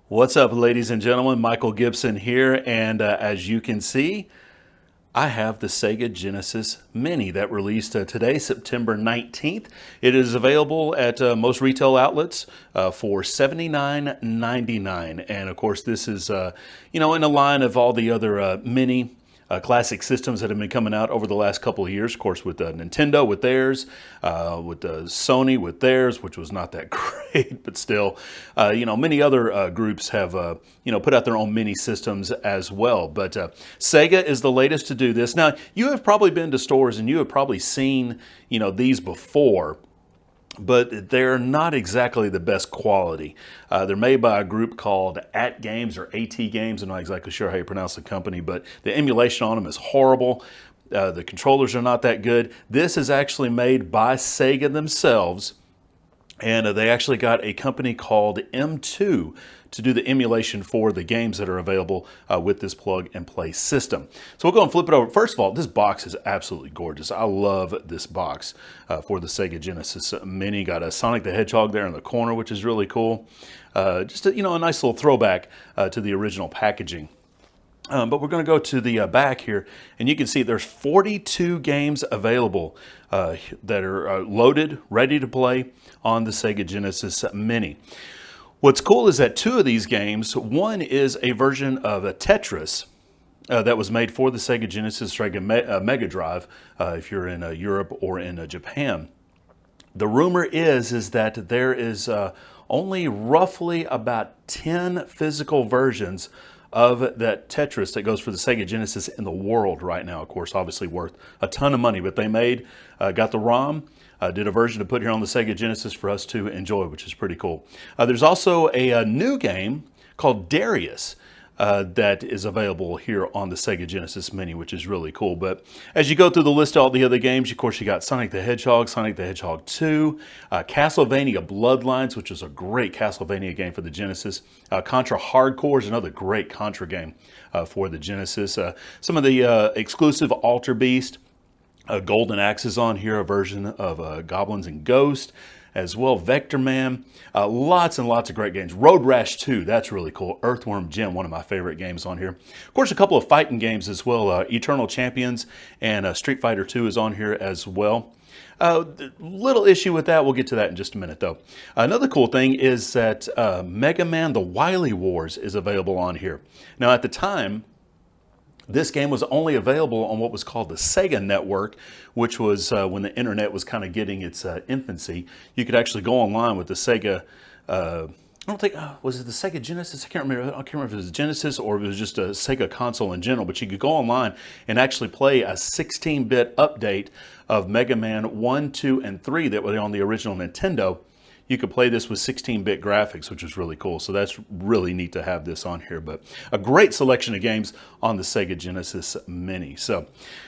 What's up, ladies and gentlemen? Michael Gibson here, and as you can see, I have the Sega Genesis Mini that released today, September 19th. It is available at most retail outlets for $79.99. And of course, this is, in a line of all the other Mini classic systems that have been coming out over the last couple of years. Of course, with Nintendo with theirs, with Sony with theirs, which was not that great, but still, many other groups have, put out their own mini systems as well. But Sega is the latest to do this. Now, you have probably been to stores and you have probably seen, these before, but they're not exactly the best quality. They're made by a group called At Games or AT Games. I'm not exactly sure how you pronounce the company, but the emulation on them is horrible. The controllers are not that good. This is actually made by Sega themselves, and they actually got a company called M2 to do the emulation for the games that are available with this plug and play system. So we'll go and flip it over. First of all, this box is absolutely gorgeous. I love this box for the Sega Genesis Mini. Got a Sonic the Hedgehog there in the corner, which is really cool. Just a nice little throwback to the original packaging. But we're going to go to the back here, and you can see there's 42 games available that are loaded, ready to play on the Sega Genesis Mini. What's cool is that two of these games, one is a version of a Tetris that was made for the Sega Genesis Mega Drive, if you're in Europe or in Japan. The rumor is that there is only roughly about 10 physical versions of that Tetris that goes for the Sega Genesis in the world right now. Of course, obviously worth a ton of money, but they got the ROM, did a version to put here on the Sega Genesis for us to enjoy, which is pretty cool. There's also a new game called Darius that is available here on the Sega Genesis Mini, which is really cool. But as you go through the list of all the other games, of course, you got Sonic the Hedgehog, Sonic the Hedgehog 2, Castlevania Bloodlines, which is a great Castlevania game for the Genesis. Contra Hardcore is another great Contra game for the Genesis. Some of the exclusive Alter Beast, Golden Axe is on here, a version of Goblins and Ghost, as well Vector Man. Lots and lots of great games. Road Rash 2, that's really cool. Earthworm Jim, one of my favorite games on here. Of course, a couple of fighting games as well. Eternal Champions and Street Fighter 2 is on here as well. Little issue with that, we'll get to that in just a minute though. Another cool thing is that Mega Man The Wily Wars is available on here. Now at the time, this game was only available on what was called the Sega Network, which was when the internet was kind of getting its infancy. You could actually go online with the Sega, I don't think, was it the Sega Genesis? I can't remember if it was Genesis or if it was just a Sega console in general, but you could go online and actually play a 16-bit update of Mega Man 1, 2, and 3 that were on the original Nintendo. You could play this with 16-bit graphics, which is really cool. So that's really neat to have this on here. But a great selection of games on the Sega Genesis Mini. So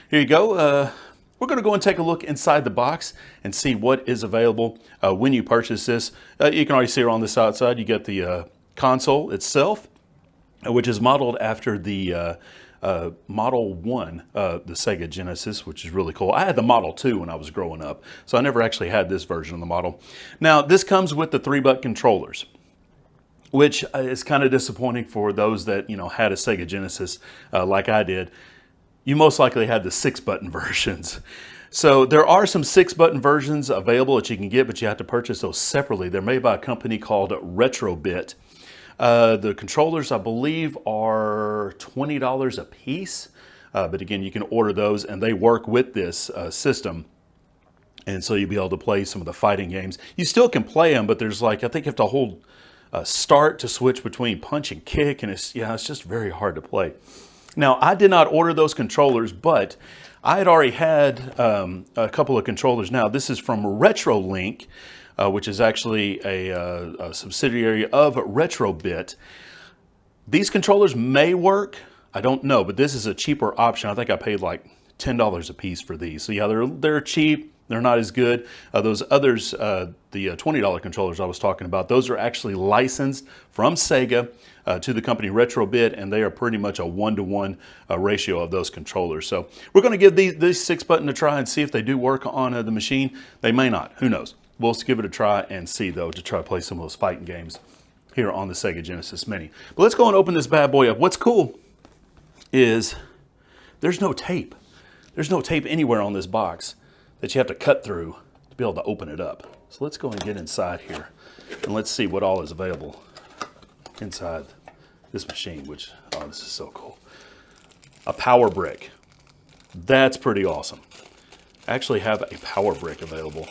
here you go. We're going to go and take a look inside the box and see what is available when you purchase this. You can already see here on this outside, you get the console itself, which is modeled after the Model 1, the Sega Genesis, which is really cool. I had the Model 2 when I was growing up, so I never actually had this version of the model. Now, this comes with the 3-button controllers, which is kind of disappointing for those that, had a Sega Genesis like I did. You most likely had the 6-button versions. So there are some 6-button versions available that you can get, but you have to purchase those separately. They're made by a company called Retrobit. The controllers, I believe, are $20 a piece. But again, you can order those and they work with this system. And so you'll be able to play some of the fighting games. You still can play them, but there's I think you have to hold start to switch between punch and kick. And it's just very hard to play. Now, I did not order those controllers, but I had already had a couple of controllers. Now, this is from RetroLink, which is actually a subsidiary of Retrobit. These controllers may work, I don't know, but this is a cheaper option. I think I paid like $10 a piece for these. So yeah, they're cheap. They're not as good. Those others, the $20 controllers I was talking about, those are actually licensed from Sega to the company Retrobit, and they are pretty much a 1-to-1 ratio of those controllers. So we're going to give these 6-button a try and see if they do work on the machine. They may not. Who knows? We'll give it a try and see, though, to try to play some of those fighting games. here on the Sega Genesis Mini. But let's go and open this bad boy up. What's cool is there's no tape. There's no tape anywhere on this box that you have to cut through to be able to open it up. So let's go and get inside here and let's see what all is available inside this machine, which, oh, this is so cool. A power brick. That's pretty awesome. I actually have a power brick available,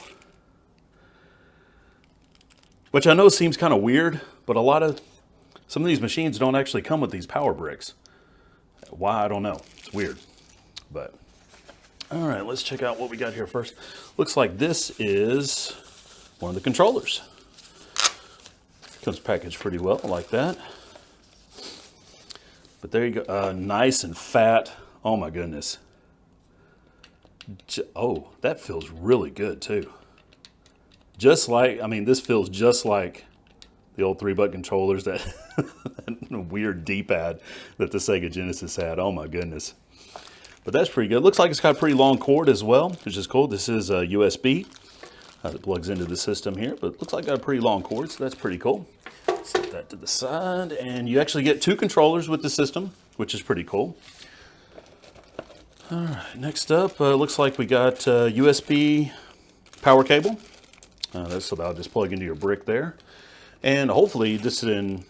which I know seems kind of weird, but some of these machines don't actually come with these power bricks. Why, I don't know. It's weird. But all right, let's check out what we got here first. Looks like this is one of the controllers. Comes packaged pretty well, I like that. But there you go, nice and fat. Oh my goodness. Oh, that feels really good too. Just like, I mean, this feels just like the old 3-button controllers, that weird D-pad that the Sega Genesis had. Oh my goodness. But that's pretty good. Looks like it's got a pretty long cord as well, which is cool. This is a USB that plugs into the system here, but it looks like it's got a pretty long cord, so that's pretty cool. Set that to the side, and you actually get 2 controllers with the system, which is pretty cool. All right, next up, looks like we got USB power cable. That's about just plug into your brick there. And hopefully this is in,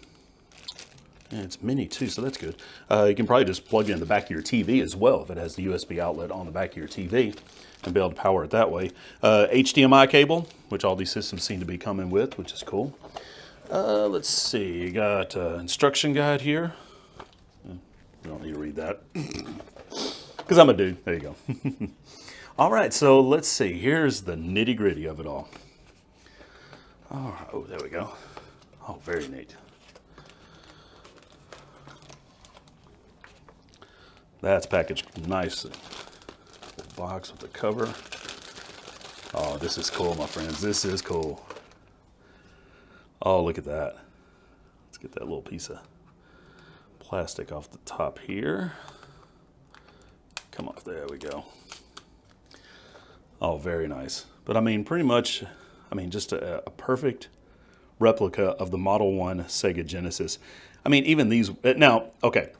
and it's mini too, so that's good. You can probably just plug it in the back of your TV as well if it has the USB outlet on the back of your TV and be able to power it that way. HDMI cable, which all these systems seem to be coming with, which is cool. Let's see, you got instruction guide here. You don't need to read that because I'm a dude. There you go. All right, so let's see. Here's the nitty gritty of it all. Oh, there we go. Oh, very neat. That's packaged nicely. Box with the cover. Oh, this is cool, my friends. This is cool. Oh, look at that. Let's get that little piece of plastic off the top here. Come off, there we go. Oh, very nice. But I mean, pretty much, I mean, just a perfect replica of the Model 1 Sega Genesis. I mean, even these, now, okay,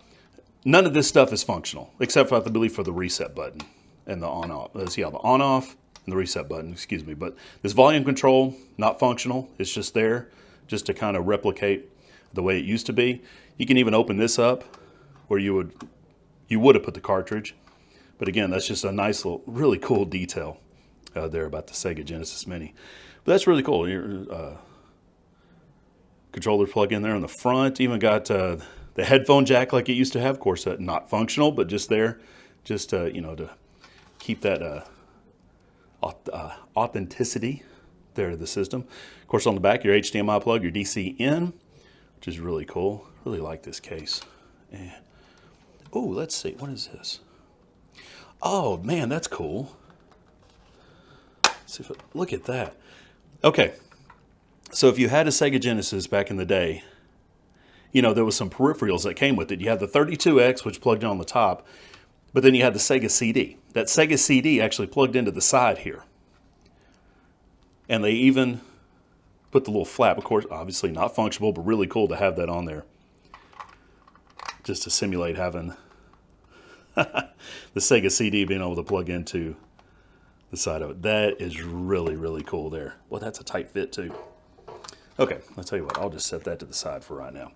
none of this stuff is functional, except for, I believe, for the reset button and the on-off. Let's see how the on-off and the reset button, excuse me. But this volume control, not functional. It's just there just to kind of replicate the way it used to be. You can even open this up where you would have put the cartridge. But again, that's just a nice little, really cool detail there about the Sega Genesis Mini. But that's really cool. Your controller plug in there on the front. Even got the headphone jack like it used to have. Of course, not functional, but just there, just you know, to keep that authenticity there to the system. Of course, on the back, your HDMI plug, your DC in, which is really cool. Really like this case. And oh, let's see, what is this? Oh man, that's cool. See if look at that. Okay, so if you had a Sega Genesis back in the day, you know, there was some peripherals that came with it. You had the 32X, which plugged in on the top, but then you had the Sega CD. That Sega CD actually plugged into the side here. And they even put the little flap, of course, obviously not functional, but really cool to have that on there. Just to simulate having the Sega CD being able to plug into the side of it. That is really, really cool there. Well, that's a tight fit too. Okay, I'll tell you what, I'll just set that to the side for right now.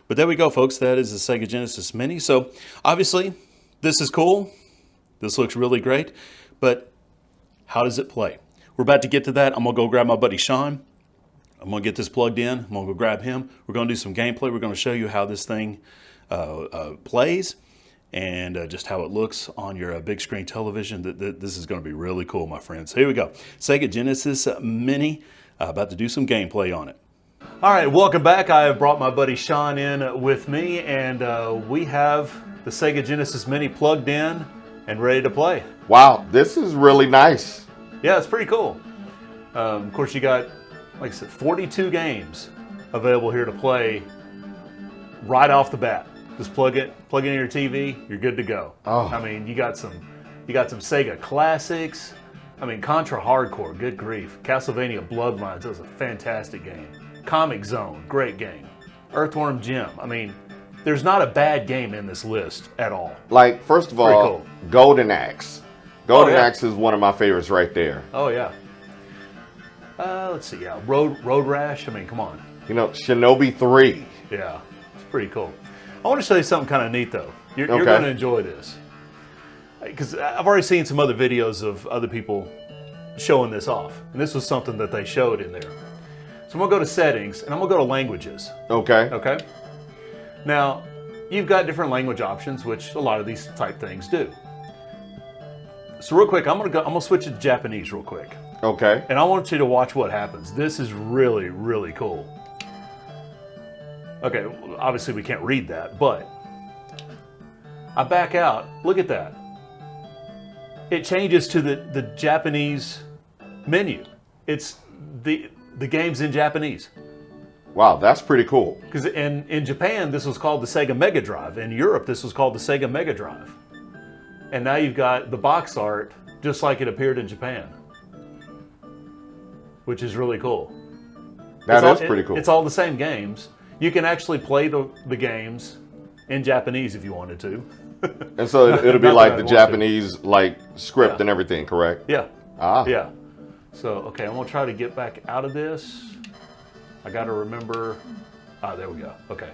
But there we go, folks. That is the Sega Genesis Mini. So obviously, this is cool. This looks really great. But how does it play? We're about to get to that. I'm going to go grab my buddy Shawn. I'm going to get this plugged in. I'm going to go grab him. We're going to do some gameplay. We're going to show you how this thing plays and just how it looks on your big screen television. This is going to be really cool, my friends. Here we go. Sega Genesis Mini. About to do some gameplay on it. All right, welcome back. I have brought my buddy Shawn in with me, and we have the Sega Genesis Mini plugged in and ready to play. Wow, this is really nice. Yeah, it's pretty cool. Of course, you got, like I said, 42 games available here to play right off the bat. Just plug in your TV, you're good to go. Oh. I mean, you got some Sega classics. I mean, Contra Hardcore, good grief. Castlevania Bloodline, that was a fantastic game. Comic Zone, great game. Earthworm Jim. I mean, there's not a bad game in this list at all. Like, first of all, cool. Golden Axe. Golden yeah. Axe is one of my favorites right there. Oh, yeah. Let's see, yeah. Road Rash, I mean, come on. You know, Shinobi 3. Yeah, it's pretty cool. I want to show you something kind of neat, though. You're Okay. going to enjoy this. Because I've already seen some other videos of other people showing this off. And this was something that they showed in there. So I'm going to go to settings, and I'm going to go to languages. Okay. Okay? Now, you've got different language options, which a lot of these type things do. So real quick, I'm gonna switch to Japanese real quick. Okay. And I want you to watch what happens. This is really, really cool. Okay, obviously we can't read that, but I back out. Look at that. It changes to the Japanese menu. It's the game's in Japanese. Wow, that's pretty cool. Because in Japan, this was called the Sega Mega Drive. In Europe, this was called the Sega Mega Drive. And now you've got the box art just like it appeared in Japan, which is really cool. That is pretty cool. It's all the same games. You can actually play the games in Japanese if you wanted to. And so it'll be Not like that the I want Japanese like script Yeah. and everything, correct? Yeah. Ah. Yeah. So, okay, I'm going to try to get back out of this. I got to remember. Ah, there we go. Okay.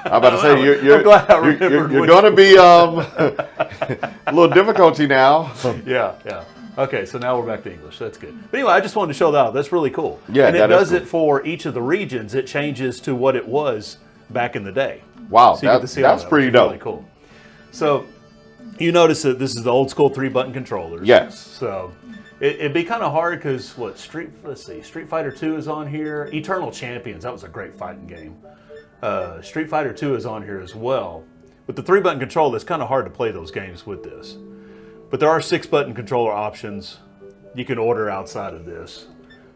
I'm about to say you're glad I remembered which going to be a little difficulty now. Yeah, yeah. Okay, so now we're back to English. That's good. But anyway, I just wanted to show that out. That's really cool. Yeah, and it that is does cool. it for each of the regions. It changes to what it was back in the day. Wow, So you get to see all that's that, pretty which is dope. Really cool. So you notice that this is the old school 3-button controllers. Yes. So it'd be kind of hard because Street Fighter 2 is on here. Eternal Champions, that was a great fighting game. Street Fighter 2 is on here as well. With the 3-button controller, it's kind of hard to play those games with this. But there are 6-button controller options you can order outside of this.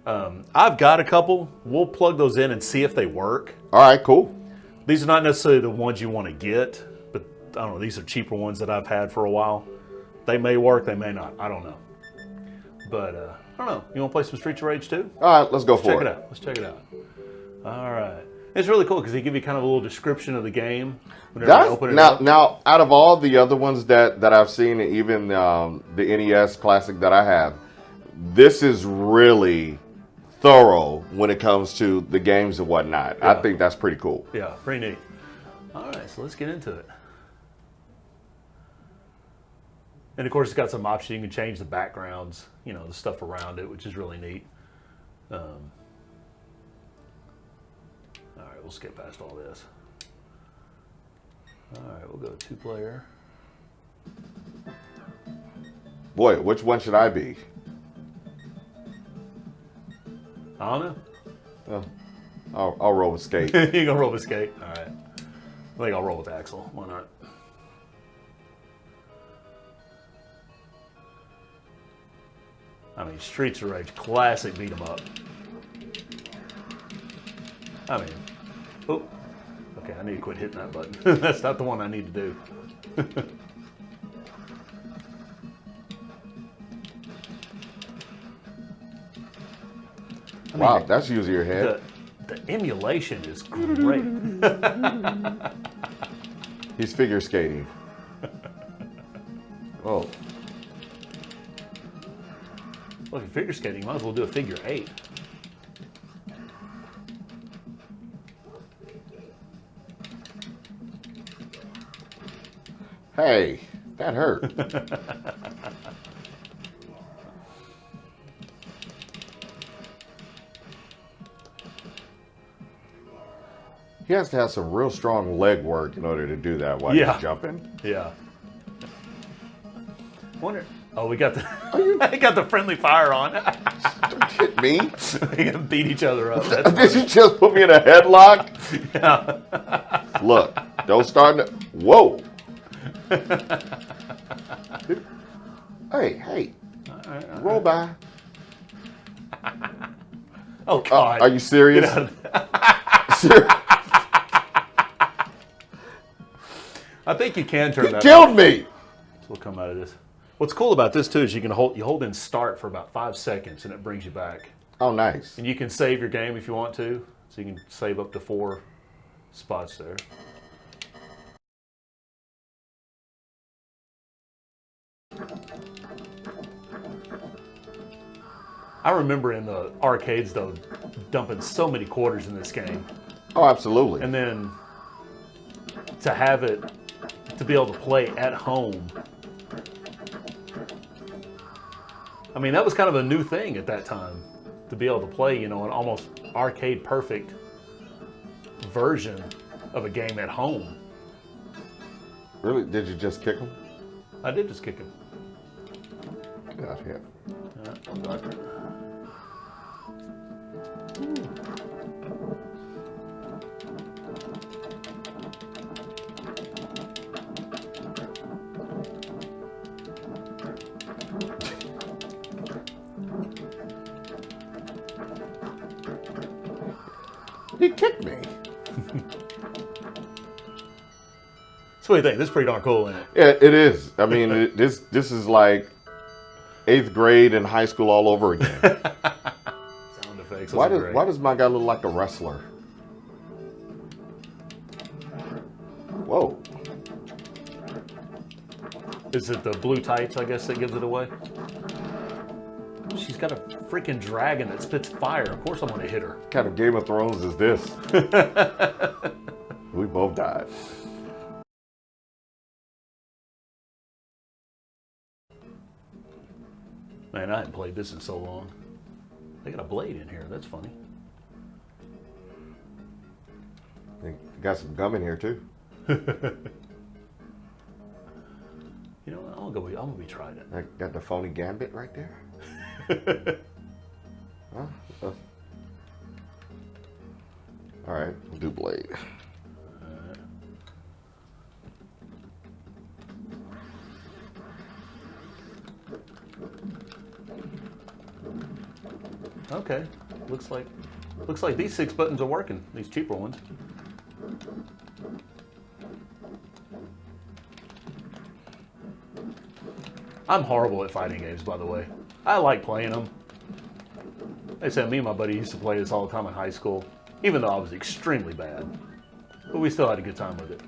I've got a couple. We'll plug those in and see if they work. All right, cool. These are not necessarily the ones you want to get, but I don't know, these are cheaper ones that I've had for a while. They may work, they may not. I don't know. But I don't know. You want to play some Streets of Rage 2? All right, let's go for Check it. it out. Let's check it out. All right. It's really cool because they give you kind of a little description of the game whenever you open it up. Now, out of all the other ones that I've seen, and even the NES Classic that I have, this is really thorough when it comes to the games and whatnot. Yeah. I think that's pretty cool. Yeah, pretty neat. All right, so let's get into it. And of course, it's got some options. You can change the backgrounds, you know, the stuff around it, which is really neat. All right, we'll skip past all this. All right, we'll go 2-player. Boy, which one should I be? I don't know. I'll roll with skate. You're going to roll with skate? All right. I think I'll roll with Axel. Why not? I mean, Streets of Rage, classic beat 'em up. I mean, oh, okay, I need to quit hitting that button. That's not the one I need to do. Wow, that's using your head. The emulation is great. He's figure skating. Oh. Well, if you're figure skating, you might as well do a figure 8. Hey, that hurt. He has to have some real strong leg work in order to do that while Yeah. he's jumping. Yeah. Wonder. Oh, we got the. I got the friendly fire on. Don't hit me. We're gonna beat each other up. That's Did funny. you just put me in a headlock? Yeah. Look, don't start. Whoa. Hey, roll by. Oh God. Are you serious? Get out of- Ser- I think you can turn He that. killed me. So we'll come out of this. What's cool about this too is you can hold in start for about 5 seconds and it brings you back. Oh, nice. And you can save your game if you want to. So you can save up to 4 spots there. I remember in the arcades, though, dumping so many quarters in this game. Oh, absolutely. And then to have it, to be able to play at home. I mean, that was kind of a new thing at that time, to be able to play, you know, an almost arcade perfect version of a game at home. Really? Did you just kick him? I did just kick him. Get out here. He kicked me. So what do you think? This is pretty darn cool, isn't it? Yeah, it is. I mean, this is like 8th grade and high school all over again. Sound effects. Why does my guy look like a wrestler? Whoa. Is it the blue tights, I guess, that gives it away? She's got a freaking dragon that spits fire. Of course I'm going to hit her. What kind of Game of Thrones is this? We both died. Man, I haven't played this in so long. They got a blade in here. That's funny. They got some gum in here too. You know what? I'm gonna be trying it. I got the phony gambit right there. Huh? All right, we'll do blade. Okay. Looks like these 6 buttons are working. These cheaper ones. I'm horrible at fighting games, by the way. I like playing them. They said me and my buddy used to play this all the time in high school, even though I was extremely bad. But we still had a good time with it.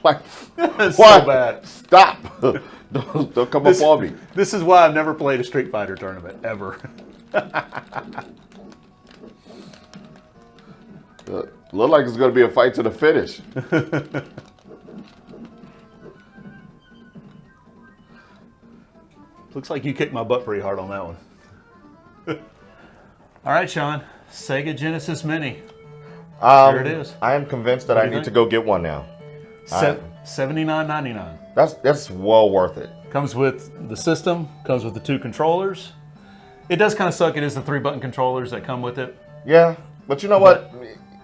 Like, That's what? so bad. Stop! Don't come up on me. This is why I've never played a Street Fighter tournament, ever. Look like it's going to be a fight to the finish. Looks like you kicked my butt pretty hard on that one. All right, Shawn. Sega Genesis Mini. There it is. I am convinced that What I do you need to think? go get one now. $79.99. That's well worth it. Comes with the system. Comes with the 2 controllers. It does kind of suck. It is the 3-button controllers that come with it. Yeah, but you know what?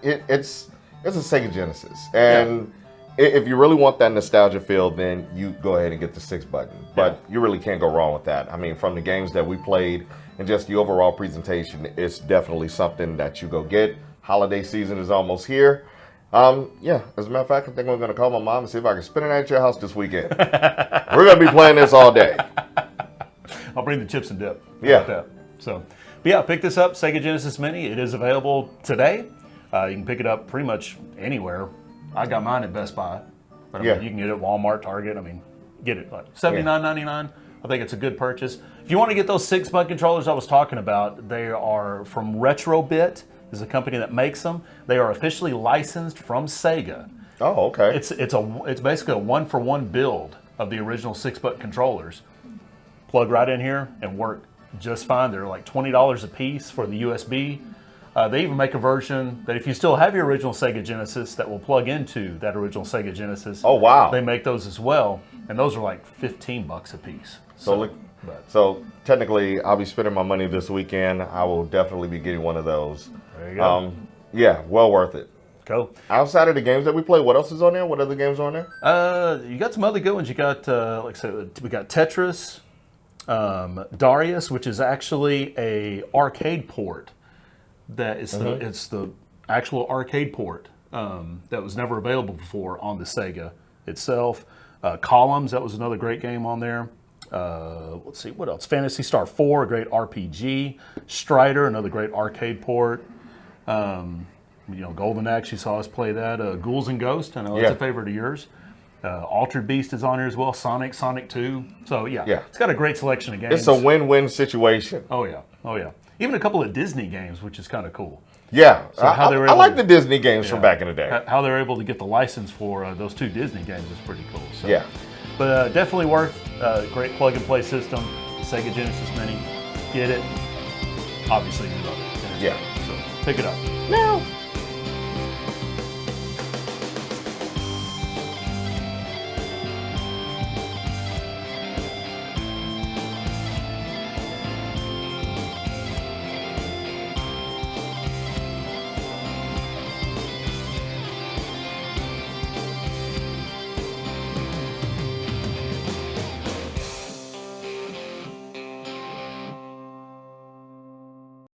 It's a Sega Genesis, and if you really want that nostalgia feel, then you go ahead and get the 6-button. But you really can't go wrong with that. I mean, from the games that we played and just the overall presentation, it's definitely something that you go get. Holiday season is almost here. Yeah, as a matter of fact, I think I'm going to call my mom and see if I can spend it at your house this weekend. We're going to be playing this all day. I'll bring the chips and dip. How Yeah. about that? So, but yeah, pick this up, Sega Genesis Mini. It is available today. You can pick it up pretty much anywhere. I got mine at Best Buy. But I mean, you can get it at Walmart, Target. I mean, get it. Like $79.99. I think it's a good purchase. If you want to get those 6-button controllers I was talking about, they are from Retrobit. Is a company that makes them. They are officially licensed from Sega. Oh, okay. It's basically a 1-for-1 build of the original 6-button controllers. Plug right in here and work just fine. They're like $20 a piece for the USB. They even make a version that if you still have your original Sega Genesis that will plug into that original Sega Genesis. Oh, wow. They make those as well, and those are like $15 a piece. So technically, I'll be spending my money this weekend. I will definitely be getting one of those. There you go. Yeah, well worth it. Cool. Outside of the games that we play, what else is on there? What other games are on there? You got some other good ones. You got, like I said, we got Tetris, Darius, which is actually a arcade port. That is it's the actual arcade port that was never available before on the Sega itself. Columns, that was another great game on there. Let's see, what else? Phantasy Star 4, a great RPG. Strider, another great arcade port. Golden Axe, you saw us play that. Ghouls and Ghosts, I know that's a favorite of yours. Altered Beast is on here as well. Sonic 2. So yeah, it's got a great selection of games. It's a win-win situation. Oh yeah. Even a couple of Disney games, which is kind of cool. Yeah, So I like the Disney games from back in the day. How they're able to get the license for those 2 Disney games is pretty cool. So. Yeah. But definitely worth a great plug-and-play system. Sega Genesis Mini. Get it. Obviously, you love it. Yeah. So pick it up. Now.